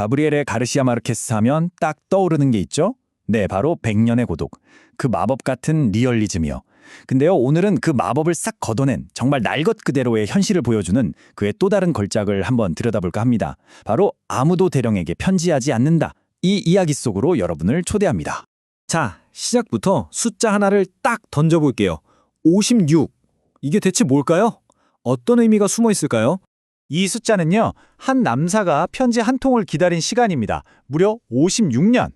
가브리엘의 가르시아 마르케스 하면 딱 떠오르는 게 있죠? 네, 바로 백년의 고독. 그 마법 같은 리얼리즘이요. 근데요, 오늘은 그 마법을 싹 걷어낸 정말 날 것 그대로의 현실을 보여주는 그의 또 다른 걸작을 한번 들여다볼까 합니다. 바로 아무도 대령에게 편지하지 않는다. 이 이야기 속으로 여러분을 초대합니다. 자, 시작부터 숫자 하나를 딱 던져볼게요. 56. 이게 대체 뭘까요? 어떤 의미가 숨어 있을까요? 이 숫자는요, 한 남사가 편지 한 통을 기다린 시간입니다. 무려 56년.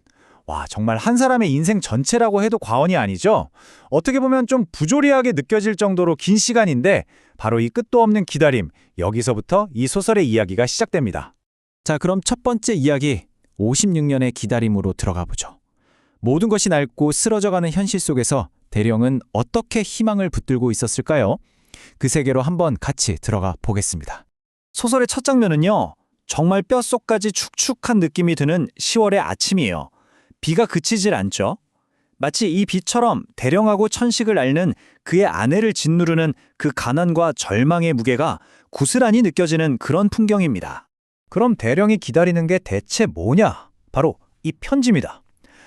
와, 정말 한 사람의 인생 전체라고 해도 과언이 아니죠? 어떻게 보면 좀 부조리하게 느껴질 정도로 긴 시간인데 바로 이 끝도 없는 기다림, 여기서부터 이 소설의 이야기가 시작됩니다. 자, 그럼 첫 번째 이야기, 56년의 기다림으로 들어가 보죠. 모든 것이 낡고 쓰러져가는 현실 속에서 대령은 어떻게 희망을 붙들고 있었을까요? 그 세계로 한번 같이 들어가 보겠습니다. 소설의 첫 장면은요, 정말 뼛속까지 축축한 느낌이 드는 10월의 아침이에요. 비가 그치질 않죠. 마치 이 비처럼 대령하고 천식을 앓는 그의 아내를 짓누르는 그 가난과 절망의 무게가 고스란히 느껴지는 그런 풍경입니다. 그럼 대령이 기다리는 게 대체 뭐냐? 바로 이 편지입니다.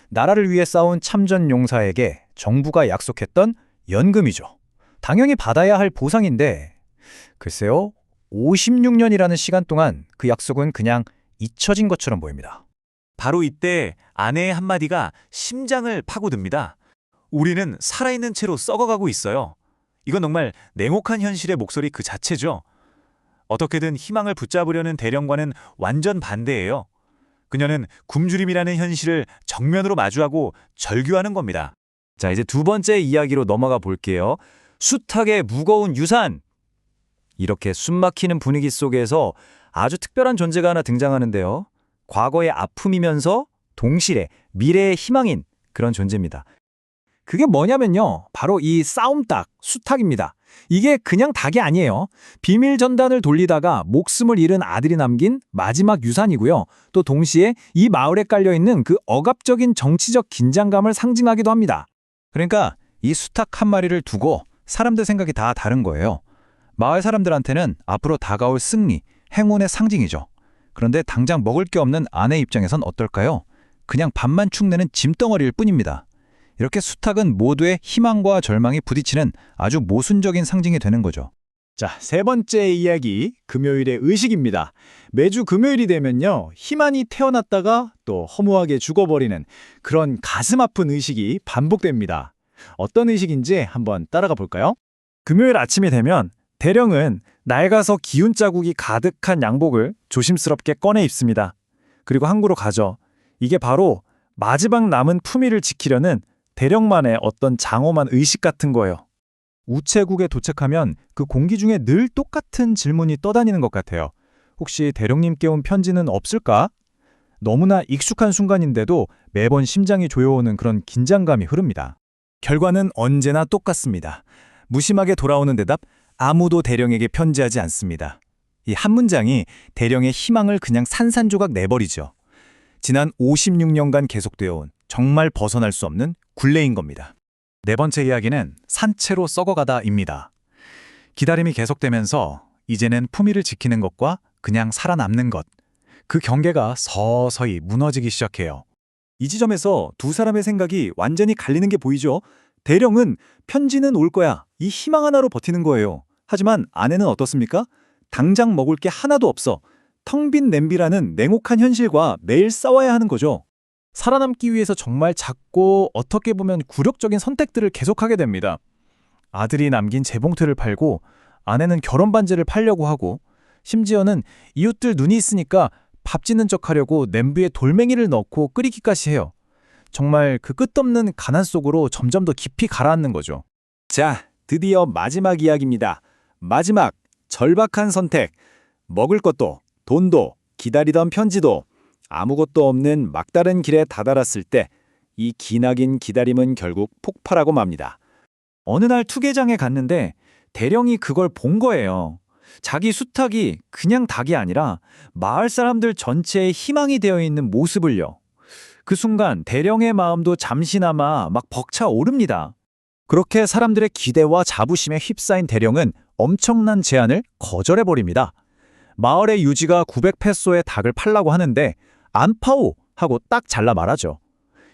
나라를 위해 싸운 참전 용사에게 정부가 약속했던 연금이죠. 당연히 받아야 할 보상인데 글쎄요, 56년이라는 시간 동안 그 약속은 그냥 잊혀진 것처럼 보입니다. 바로 이때 아내의 한마디가 심장을 파고듭니다. 우리는 살아있는 채로 썩어가고 있어요. 이건 정말 냉혹한 현실의 목소리 그 자체죠. 어떻게든 희망을 붙잡으려는 대령과는 완전 반대예요. 그녀는 굶주림이라는 현실을 정면으로 마주하고 절규하는 겁니다. 자, 이제 두 번째 이야기로 넘어가 볼게요. 숱하게 무거운 유산! 이렇게 숨막히는 분위기 속에서 아주 특별한 존재가 하나 등장하는데요. 과거의 아픔이면서 동시에 미래의 희망인 그런 존재입니다. 그게 뭐냐면요, 바로 이 싸움닭, 수탉입니다. 이게 그냥 닭이 아니에요. 비밀 전단을 돌리다가 목숨을 잃은 아들이 남긴 마지막 유산이고요. 또 동시에 이 마을에 깔려있는 그 억압적인 정치적 긴장감을 상징하기도 합니다. 그러니까 이 수탉 한 마리를 두고 사람들 생각이 다 다른 거예요. 마을 사람들한테는 앞으로 다가올 승리, 행운의 상징이죠. 그런데 당장 먹을 게 없는 아내 입장에선 어떨까요? 그냥 밥만 축내는 짐덩어리일 뿐입니다. 이렇게 수탉은 모두의 희망과 절망이 부딪히는 아주 모순적인 상징이 되는 거죠. 자, 세 번째 이야기, 금요일의 의식입니다. 매주 금요일이 되면요, 희망이 태어났다가 또 허무하게 죽어버리는 그런 가슴 아픈 의식이 반복됩니다. 어떤 의식인지 한번 따라가 볼까요? 금요일 아침이 되면 대령은 낡아서 기운 자국이 가득한 양복을 조심스럽게 꺼내 입습니다. 그리고 항구로 가죠. 이게 바로 마지막 남은 품위를 지키려는 대령만의 어떤 장엄한 의식 같은 거예요. 우체국에 도착하면 그 공기 중에 늘 똑같은 질문이 떠다니는 것 같아요. 혹시 대령님께 온 편지는 없을까? 너무나 익숙한 순간인데도 매번 심장이 조여오는 그런 긴장감이 흐릅니다. 결과는 언제나 똑같습니다. 무심하게 돌아오는 대답, 아무도 대령에게 편지하지 않습니다. 이 한 문장이 대령의 희망을 그냥 산산조각 내버리죠. 지난 56년간 계속되어 온 정말 벗어날 수 없는 굴레인 겁니다. 네 번째 이야기는 산채로 썩어가다입니다. 기다림이 계속되면서 이제는 품위를 지키는 것과 그냥 살아남는 것, 그 경계가 서서히 무너지기 시작해요. 이 지점에서 두 사람의 생각이 완전히 갈리는 게 보이죠? 대령은 편지는 올 거야, 이 희망 하나로 버티는 거예요. 하지만 아내는 어떻습니까? 당장 먹을 게 하나도 없어. 텅 빈 냄비라는 냉혹한 현실과 매일 싸워야 하는 거죠. 살아남기 위해서 정말 작고 어떻게 보면 굴욕적인 선택들을 계속하게 됩니다. 아들이 남긴 재봉틀을 팔고 아내는 결혼 반지를 팔려고 하고 심지어는 이웃들 눈이 있으니까 밥 짓는 척하려고 냄비에 돌멩이를 넣고 끓이기까지 해요. 정말 그 끝없는 가난 속으로 점점 더 깊이 가라앉는 거죠. 자, 드디어 마지막 이야기입니다. 마지막, 절박한 선택. 먹을 것도, 돈도, 기다리던 편지도 아무것도 없는 막다른 길에 다다랐을 때 이 기나긴 기다림은 결국 폭발하고 맙니다. 어느 날 투게장에 갔는데 대령이 그걸 본 거예요. 자기 수탉이 그냥 닭이 아니라 마을 사람들 전체의 희망이 되어 있는 모습을요. 그 순간 대령의 마음도 잠시나마 막 벅차오릅니다. 그렇게 사람들의 기대와 자부심에 휩싸인 대령은 엄청난 제안을 거절해버립니다. 마을의 유지가 900페소의 닭을 팔라고 하는데 안파오 하고 딱 잘라 말하죠.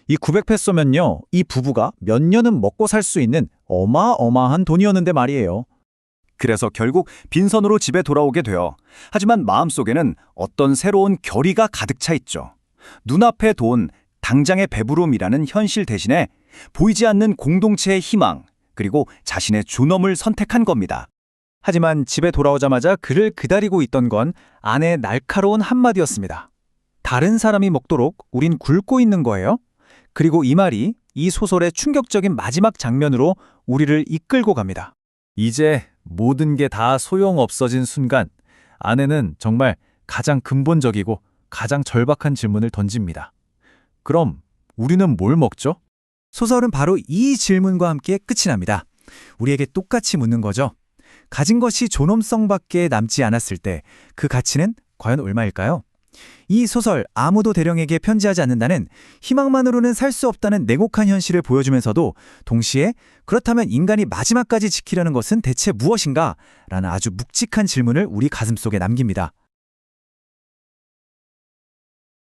이 900페소면요, 이 부부가 몇 년은 먹고 살 수 있는 어마어마한 돈이었는데 말이에요. 그래서 결국 빈손으로 집에 돌아오게 돼요. 하지만 마음속에는 어떤 새로운 결의가 가득 차 있죠. 눈앞의 돈, 당장의 배부름이라는 현실 대신에 보이지 않는 공동체의 희망, 그리고 자신의 존엄을 선택한 겁니다. 하지만 집에 돌아오자마자 그를 기다리고 있던 건 아내의 날카로운 한마디였습니다. 다른 사람이 먹도록 우린 굶고 있는 거예요? 그리고 이 말이 이 소설의 충격적인 마지막 장면으로 우리를 이끌고 갑니다. 이제 모든 게 다 소용없어진 순간 아내는 정말 가장 근본적이고 가장 절박한 질문을 던집니다. 그럼 우리는 뭘 먹죠? 소설은 바로 이 질문과 함께 끝이 납니다. 우리에게 똑같이 묻는 거죠. 가진 것이 존엄성밖에 남지 않았을 때 그 가치는 과연 얼마일까요? 이 소설 아무도 대령에게 편지하지 않는다는 희망만으로는 살 수 없다는 냉혹한 현실을 보여주면서도 동시에 그렇다면 인간이 마지막까지 지키려는 것은 대체 무엇인가? 라는 아주 묵직한 질문을 우리 가슴속에 남깁니다.